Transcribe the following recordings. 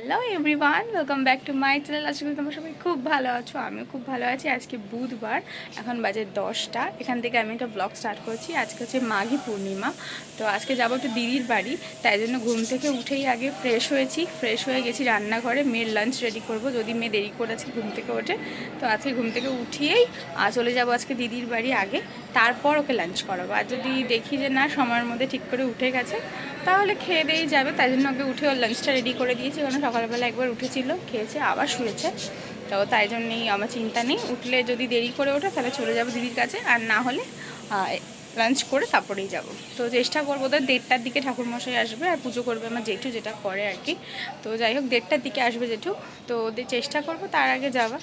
Hello everyone, welcome back to my channel. আজকে তোমরা সবাই খুব ভালো আছো, আমিও খুব ভালো আছি। আজকে বুধবার, এখন বাজে 10টা। এখান থেকে আমি একটা ব্লগ স্টার্ট করছি। আজকে হচ্ছে মাঘী পূর্ণিমা। তো আজকে যাবো একটু দিদির বাড়ি, তাই জন্য ঘুম থেকে উঠেই আগে ফ্রেশ হয়েছি। ফ্রেশ হয়ে গেছি রান্নাঘরে, মেয়ের লাঞ্চ রেডি করব, যদি মেয়ে দেরি করেছে ঘুম থেকে ওঠে। তো আজকে ঘুম থেকে উঠিয়েই চলে যাব আজকে দিদির বাড়ি আগে, তারপর ওকে লাঞ্চ করাবো। আর যদি দেখি যে না সময়ের মধ্যে ঠিক করে উঠে গেছে, তাহলে খেয়ে দিয়েই যাবে। তাই জন্য ওকে উঠে ওর লাঞ্চটা রেডি করে দিয়েছি, কারণ সকালবেলা একবার উঠেছিল, খেয়েছে, আবার শুয়েছে। তো তাই জন্যই আমার চিন্তা নেই। উঠলে যদি দেরি করে ওঠে তাহলে চলে যাবো দিদির কাছে, আর না হলে লাঞ্চ করে তারপরেই যাব। তো চেষ্টা করবো, তো 1:30টার দিকে ঠাকুরমশাই আসবে আর পুজো করবে আমার জেঠু, যেটা করে আর কি। তো যাই হোক 1:30টার দিকে আসবে জেঠু। তো ওদের চেষ্টা করব তার আগে যাওয়ার,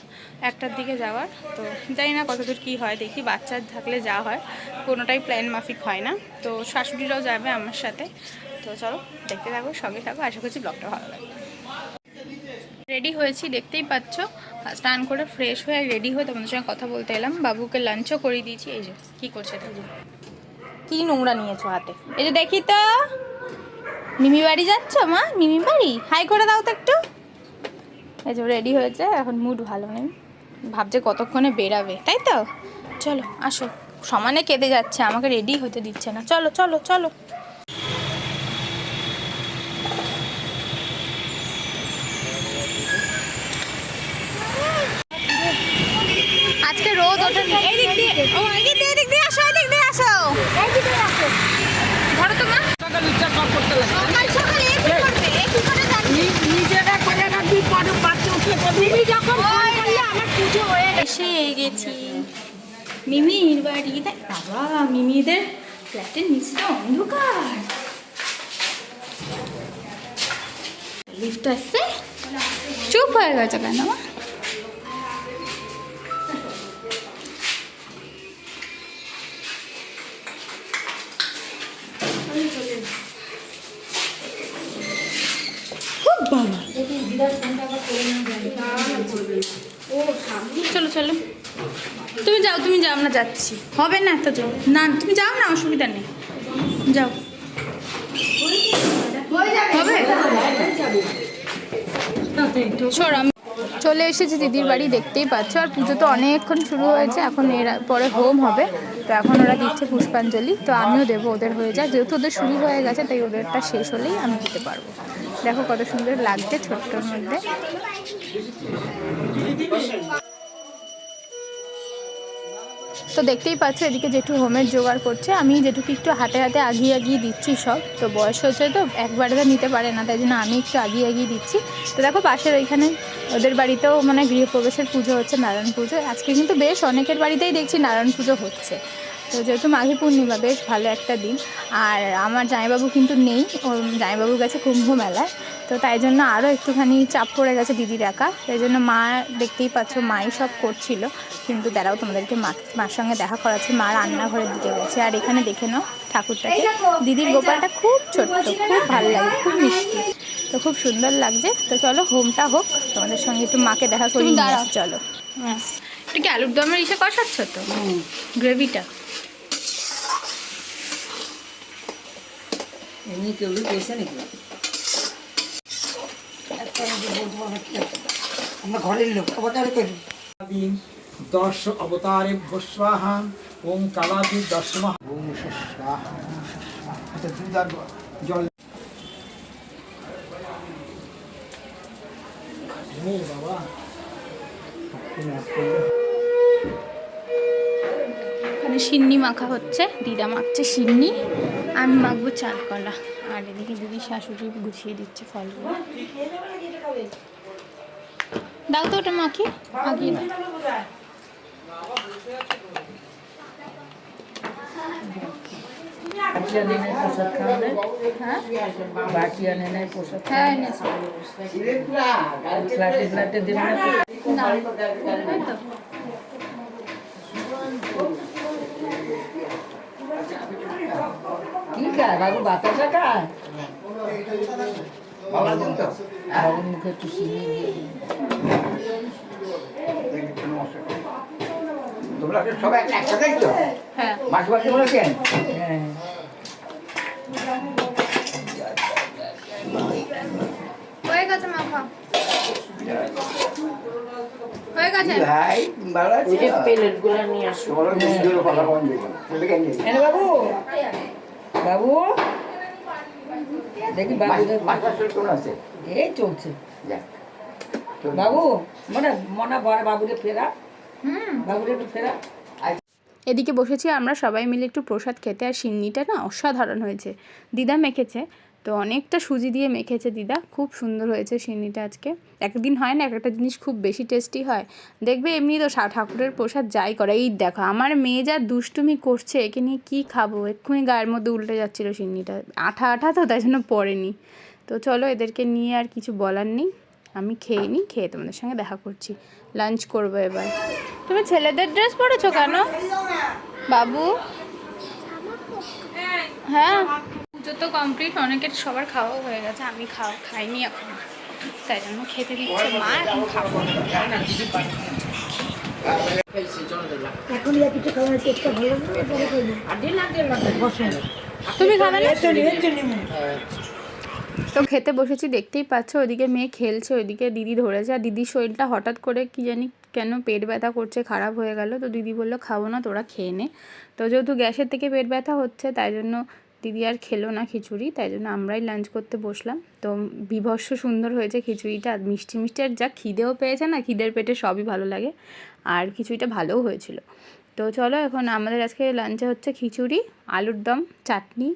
1টার দিকে যাওয়ার। তো জানি না কতদূর কী হয়, দেখি। বাচ্চা থাকলে যা হয় কোনোটাই প্ল্যান মাফিক হয় না। তো শাশুড়িরাও যাবে আমার সাথে। তো চলো দেখতে থাকো, সঙ্গে থাকো, আশা করছি ব্লগটা ভালো লাগবে। রেডি হয়েছি, দেখতেই পাচ্ছ। স্নান করে ফ্রেশ হয়ে রেডি হয়ে তোমাদের সঙ্গে কথা বলতে এলাম। বাবুকে লাঞ্চও করে দিয়েছি। এই যে কী করছে, এটা কি নোংরা নিয়েছো হাতে, এই যে দেখি তো। মিমি বাড়ি যাচ্ছ মা? মিমি বাড়ি হাই করে দাও তো একটু। এই যে রেডি হয়েছে, এখন মুড ভালো নেই, ভাবছে কতক্ষণে বেরাবে, তাই তো। চলো আসো, সমানে কেঁদে যাচ্ছে, আমাকে রেডি হতে দিচ্ছে না। চলো চলো চলো। আজকে রোদ ওঠে, এই দিক দিয়ে, ও এই দিক দিয়ে, এদিক দিয়ে আসো, এদিক দিয়ে আসো, এই দিক দিয়ে আসো। ধরো তো মা, সকাল সকাল এই কি করবে, এই কি করে জানি নিজেরা করে রাখবি, পরে বাচ্চা উঠলে তুমি যখন ফোন করলে আমার পুজো হয়ে এসে গেছি মিমির বাড়িতে। বাবা, মিমিদের ফ্ল্যাটের নিচটা অন্ধকার। লিফট আসছে, চুপ হয়ে গেছে কেন মা? চলো চলো, তুমি যাও, তুমি যাও, আমরা যাচ্ছি। হবে না তো, যাও না, তুমি যাও না, অসুবিধা নেই, যাও। হবে সর, আমি চলে এসেছি দিদির বাড়ি, দেখতেই পাচ্ছ। আর পুজো তো অনেকক্ষণ শুরু হয়েছে, এখন এর পরে হোম হবে। তো এখন ওরা দিচ্ছে পুষ্পাঞ্জলি, তো আমিও দেবো, ওদের হয়ে যায়। যেহেতু ওদের শুরু হয়ে গেছে, তাই ওদেরটা শেষ হলেই আমি দিতে পারবো। দেখো কত সুন্দর লাগছে ছোট্টর মধ্যে। তো দেখতেই পাচ্ছ এদিকে জেঠু হোমের জোগাড় করছে, আমি জেঠুকে একটু হাতে হাতে আগিয়ে আগিয়ে দিচ্ছি সব। তো বয়স হচ্ছে তো একবারে তো নিতে পারে না, তাই জন্য আমি একটু আগিয়ে আগিয়ে দিচ্ছি। তো দেখো পাশের ওইখানে ওদের বাড়িতেও মানে গৃহপ্রবেশের পুজো হচ্ছে, নারায়ণ পুজো। আজকে কিন্তু বেশ অনেকের বাড়িতেই দেখছি নারায়ণ পুজো হচ্ছে। তো যেহেতু মাঘী পূর্ণিমা, বেশ ভালো একটা দিন। আর আমার জামাইবাবু কিন্তু নেই, ওর জামাইবাবু গেছে কুম্ভ মেলায়। তো তাই জন্য আরও একটুখানি চাপ পড়ে গেছে দিদির একা। তাই জন্য মা, দেখতেই পাচ্ছ মাই সব করছিল। কিন্তু দাঁড়াও, তোমাদেরকে মার সঙ্গে দেখা করাচ্ছে। মা রান্নাঘরের দিকে গেছে। আর এখানে দেখে নাও ঠাকুরটাকে, দিদির গোপালটা খুব ছোট্ট, খুব ভালো লাগে, খুব মিষ্টি। তো খুব সুন্দর লাগছে। তো চলো হোমটা হোক, তোমাদের সঙ্গে একটু মাকে দেখা করি। দাঁড়াও চলো। হ্যাঁ, একটু কি আলুর দমের ইসে কষাচ্ছ তো, গ্রেভিটা? এমনি কেউ পেয়েছে নাকি? আমরা ঘরের লোক অবতার করি। 10 অবতারে স্বাহা, ওম কালাদি 10 ওম স্বাহা। আচ্ছা, দুধ আর জল বাবা। এখানে সিন্নি মাখা হচ্ছে, দিদা মাখছে সিন্নি, আমি মাখবো চালকলা। আর এদিকে দিদি শাশুড়ি গুছিয়ে দিচ্ছে ফলগুলো। দাও তো ওটা মাখি, আগিয়ে দাও। হ্যাঁ এনেছি। কি খায় বাবু? বাতাসা খায়? বাবুর মুখে একটু চিনি দিয়ে দিন। তোমরা সবাই একসাথেই তো? হ্যাঁ, মাছ ভাজি বলেছেন? হ্যাঁ, হয়ে গেছে মা, খাও। হয়ে গেছে। ভাই ভালো আছে প্লেটগুলো নিয়ে আসো। তোমার ভিডিওর কথা কোন দিকে চলে গেল এনে বাবু, বাবু দেখি বাবুদের মাথা কোন আছে এই চলছে। যাক বাবু মনে মনে বড় বাবুরে ফেরা, বাবুরে একটু ফেরা। এদিকে বসেছি আমরা সবাই মিলে একটু প্রসাদ খেতে, আর সিন্নিটা না অসাধারণ হয়েছে। দিদা মেখেছে, তো অনেকটা সুজি দিয়ে মেখেছে দিদা, খুব সুন্দর হয়েছে সিন্নিটা আজকে। একদিন হয় না, একটা জিনিস খুব বেশি টেস্টি হয়। দেখবে এমনি তো ঠাকুরের প্রসাদ যাই করে। এই দেখো আমার মেয়ে যা দুষ্টুমি করছে, একে নিয়ে কী খাবো, এক্ষুনি গায়ের মধ্যে উল্টে যাচ্ছিলো সিন্নিটা। আঠা আঠা তো, তাই জন্য পড়েনি। তো চলো এদেরকে নিয়ে আর কিছু বলার নেই, আমি খেয়ে নিই, খেয়ে তোমাদের সঙ্গে দেখা করছি। লাঞ্চ করবো এবার। তুমি ছেলেদের ড্রেস পরেছো কেন বাবু? হ্যাঁ, পুজো তো কমপ্লিট, অনেকের সবার খাওয়া হয়ে গেছে, আমি খাইনি এখন, তাই জন্য খেতে দিচ্ছে মা, এখন খাবো। এখন ইয়া কিছু খাওয়ার চেষ্টা ভালো লাগে, পরে খাইবো। আর দিন লাগবে বসে। তুমি খাবে না? নিমু। তো খেতে বসেছি, দেখতেই পাচ্ছ ওইদিকে মেয়ে খেলছে, ওইদিকে দিদি ধরেছে। আর দিদির শরীরটা হঠাৎ করে কি জানি কেন পেট ব্যথা করছে, খারাপ হয়ে গেল। তো দিদি বললো খাবো না, তোরা খেয়ে নে। তো যেহেতু গ্যাসের থেকে পেট ব্যথা হচ্ছে, তাই জন্য দিদি আর খেলো না খিচুড়ি, তাই জন্য আমরাই লাঞ্চ করতে বসলাম। তো বিভৎস সুন্দর হয়েছে খিচুড়িটা, আর মিষ্টি মিষ্টি, আর যা খিদেও পেয়েছে না, খিদের পেটে সবই ভালো লাগে। আর খিচুড়িটা ভালোও হয়েছিল। তো চলো এখন আমাদের আজকে লাঞ্চে হচ্ছে খিচুড়ি, আলুর দম, চাটনি,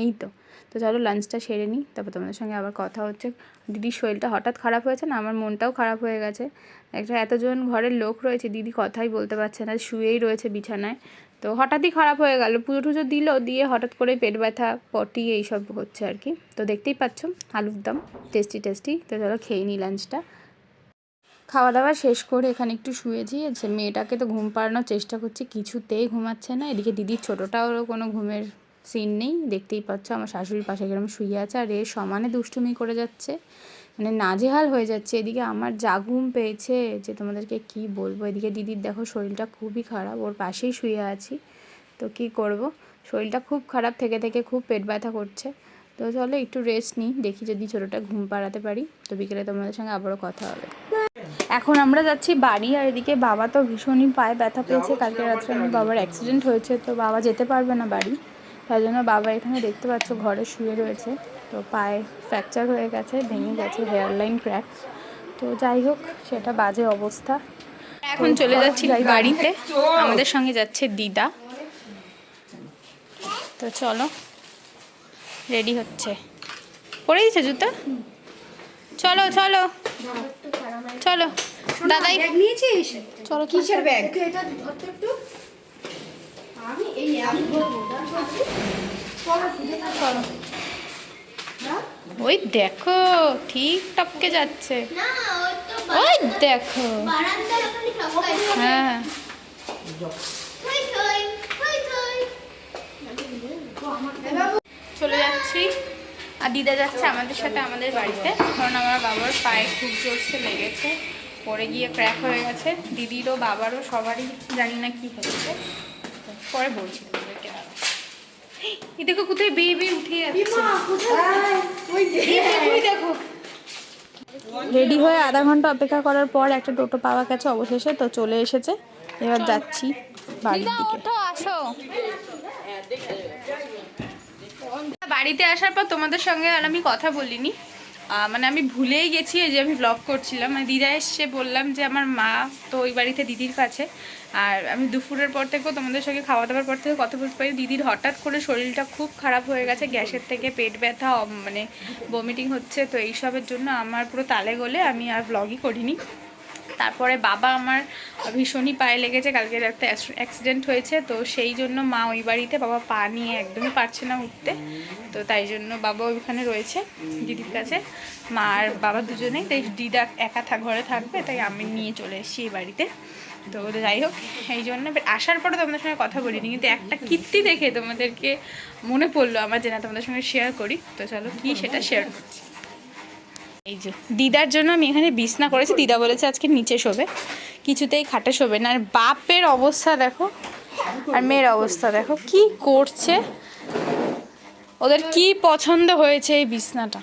এই তো। তো চলো লাঞ্চটা সেরে নিই, তারপর তোমাদের সঙ্গে আবার কথা হচ্ছে। দিদির শরীরটা হঠাৎ খারাপ হয়েছে না, আমার মনটাও খারাপ হয়ে গেছে। এতজন ঘরের লোক রয়েছে, দিদি কথাই বলতে পারছে না, শুয়েই রয়েছে বিছানায়। তো হঠাৎই খারাপ হয়ে গেল, পুজো টুজো দিল, দিয়ে হঠাৎ করে পেট ব্যথা, পটি এইসব হচ্ছে আর কি। তো দেখতেই পাচ্ছ আলুর দম, টেস্টি টেস্টি। তো চলো খেয়ে নিই লাঞ্চটা। খাওয়া দাওয়া শেষ করে এখানে একটু শুয়েছি। মেয়েটাকে তো ঘুম পাড়ানোর চেষ্টা করছি, কিছুতেই ঘুমাচ্ছে না। এদিকে দিদির ছোটোটাও কোনো ঘুমের সিন নেই, দেখতেই পাচ্ছ আমার শাশুড়ির পাশে গ্রামে শুয়ে আছে, আর এ সমানে দুষ্টুমি করে যাচ্ছে, মানে নাজেহাল হয়ে যাচ্ছে। এদিকে আমার যা ঘুম পেয়েছে যে তোমাদেরকে কি বলবো। এদিকে দিদির দেখো শরীরটা খুবই খারাপ, ওর পাশেই শুয়ে আছি। তো কি করব, শরীরটা খুব খারাপ থেকে থেকে খুব পেট ব্যথা করছে। তো চলো একটু রেস্ট নিই, দেখি যদি ছোটোটা ঘুম পাড়াতে পারি। তো বিকেলে তোমাদের সঙ্গে আবারও কথা হবে। এখন আমরা যাচ্ছি বাড়ি। আর এদিকে বাবা তো ভীষণই পায়ে ব্যথা পেয়েছে, কালকে রাত্রে আমার বাবার অ্যাক্সিডেন্ট হয়েছে, তো বাবা যেতে পারবে না বাড়ি। তাই জন্য বাবা এখানে দেখতে পাচ্ছ ঘরে শুয়ে রয়েছে। তো পায়ে ফ্র্যাকচার হয়ে গেছে, ভেঙে গেছে, হেয়ার লাইন ক্র্যাক। তো যাই হোক, সেটা বাজে অবস্থা। এখন চলে যাচ্ছি বাড়িতে, আমাদের সঙ্গে যাচ্ছে দিদা। তো চলো, রেডি হচ্ছে, পরে দিচ্ছে জুতো, চলো চলো চলো। দাদাই নিয়েছিস? চলো। কিসের ব্যাগ? এটা ধরতে একটু, আমি এই আমি ধরবো। চলো। ওই দেখো ঠিক টপকে যাচ্ছে, ওই দেখো। হ্যাঁ, চলে যাচ্ছি। আর দিদা যাচ্ছে আমাদের সাথে আমাদের বাড়িতে, কারণ আমার বাবার পায়ে খুব জোরসে লেগেছে, পরে গিয়ে ক্র্যাক হয়ে গেছে। দিদিরও বাবারও সবারই জানি না কি হচ্ছে, পরে বলছি তোমাদেরকে। এই দেখো কোথায় বেয়ে বেয়ে উঠে যাচ্ছে, দেখো। রেডি হয়ে আধা ঘন্টা অপেক্ষা করার পর একটা টোটো পাওয়া গেছে অবশেষে। তো চলে এসেছে, এবার যাচ্ছি বাড়ির দিকে। আসো, বাড়িতে আসার পর তোমাদের সঙ্গে আর আমি কথা বলিনি, মানে আমি ভুলেই গেছি এই যে আমি ব্লগ করছিলাম। মানে দিদা এসে বললাম যে আমার মা তো ওই বাড়িতে দিদির কাছে, আর আমি দুপুরের পর থেকেও তোমাদের সঙ্গে খাওয়া দাওয়ার পর থেকে কথা বলতে পারি। দিদির হঠাৎ করে শরীরটা খুব খারাপ হয়ে গেছে, গ্যাসের থেকে পেট ব্যথা, মানে বমিটিং হচ্ছে। তো এইসবের জন্য আমার পুরো তালে গলে আমি আর ব্লগই করিনি। তারপরে বাবা আমার ভীষণই পায়ে লেগেছে, কালকে একটা অ্যাক্সিডেন্ট হয়েছে, তো সেই জন্য মা ওই বাড়িতে, বাবা পা নিয়ে একদমই পারছে না উঠতে। তো তাই জন্য বাবা ওইখানে রয়েছে দিদির কাছে, মা আর বাবা দুজনেই। তাই দিদা একা ঘরে থাকবে, তাই আমি নিয়ে চলে এসেছি এই বাড়িতে। তো যাই হোক, এই জন্য আসার পরে তোমাদের সঙ্গে কথা বলিনি, কিন্তু একটা কীর্তি দেখে তোমাদেরকে মনে পড়লো আমার, যে না তোমাদের সঙ্গে শেয়ার করি। তো চলো কি সেটা শেয়ার করছি। এই যে দিদার জন্য আমি এখানে বিছনা করেছি, দিদা বলেছে আজকে নিচে শোবে, কিছুতেই খাটে শোবে না। আর বাপের অবস্থা দেখো, আর মেয়ের অবস্থা দেখো কি করছে, ওদের কি পছন্দ হয়েছে এই বিছনাটা।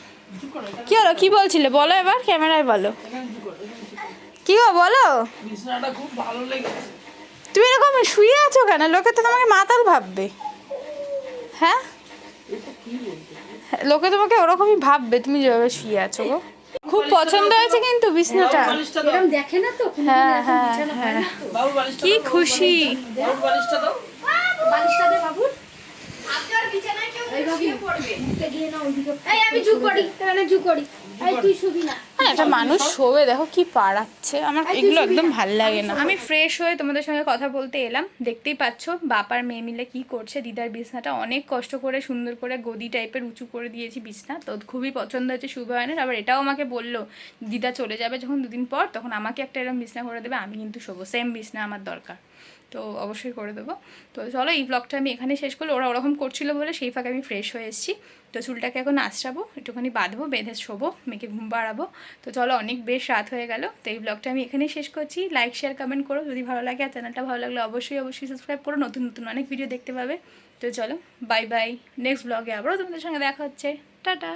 কি হলো, কি বলছিলে বলো, এবার ক্যামেরায় বলো। কি গো বলো, বিছানাটা খুব ভালো লেগেছে। তুমি এরকম শুয়ে আছো কেন? লোকে তো তোমাকে মাতাল ভাববে। হ্যাঁ, লোকে তোমাকে ওরকমই ভাববে তুমি যেভাবে শুয়ে আছো গো। খুব পছন্দ হয়েছে কিন্তু বিছনাটা। বালিশটা দাও, এরকম দেখে না তো কোনোদিন হ্যাঁ এরকম হ্যাঁ বিছানা হয় হ্যাঁ, না তো। বাবু বালিশটা কি দাও, খুশি। বাবু বালিশটা দাও। বালিশটা দে বাবু। এই বাবু, উঠতে গিয়ে না ওইদিকে। এই আমি ঝুঁক করি, এখানে ঝুঁক করি। এই তুই শুবি না। হ্যাঁ, একটা মানুষ শোবে, দেখো কি পাড়াচ্ছে, আমার এগুলো একদম ভাল লাগে না। আমি ফ্রেশ হয়ে তোমাদের সঙ্গে কথা বলতে এলাম। দেখতেই পাচ্ছ বাপ আর মেয়ে মিলে কি করছে। দিদার বিছনাটা অনেক কষ্ট করে সুন্দর করে গদি টাইপের উঁচু করে দিয়েছি বিছনা, তো খুবই পছন্দ হয়েছে শুভায়নের। আবার এটাও আমাকে বললো দিদা চলে যাবে যখন 2 দিন পর, তখন আমাকে একটা এরকম বিছনা করে দেবে, আমি কিন্তু শোবো, সেম বিছনা আমার দরকার, তো অবশ্যই করে দেবো। তো চলো এই ব্লগটা আমি এখানে শেষ করলো। ওরা ওরকম করছিল বলে সেই ফাঁকে আমি ফ্রেশ হয়ে এসেছি। তো চুলটাকে এখন আঁচড়াবো, একটুখানি বাঁধবো, বেঁধে শোবো, মেয়েকে ঘুম পাড়াবো। তো চলো অনেক বেশ রাত হয়ে গেল, তো এই ব্লগটা আমি এখানেই শেষ করছি। লাইক শেয়ার কমেন্ট করো যদি ভালো লাগে, আর চ্যানেলটা ভালো লাগলে অবশ্যই অবশ্যই সাবস্ক্রাইব করো, নতুন নতুন অনেক ভিডিও দেখতে পাবে। তো চলো বাই বাই, নেক্সট ব্লগে আবারও তোমাদের সঙ্গে দেখা হচ্ছে, টাটা।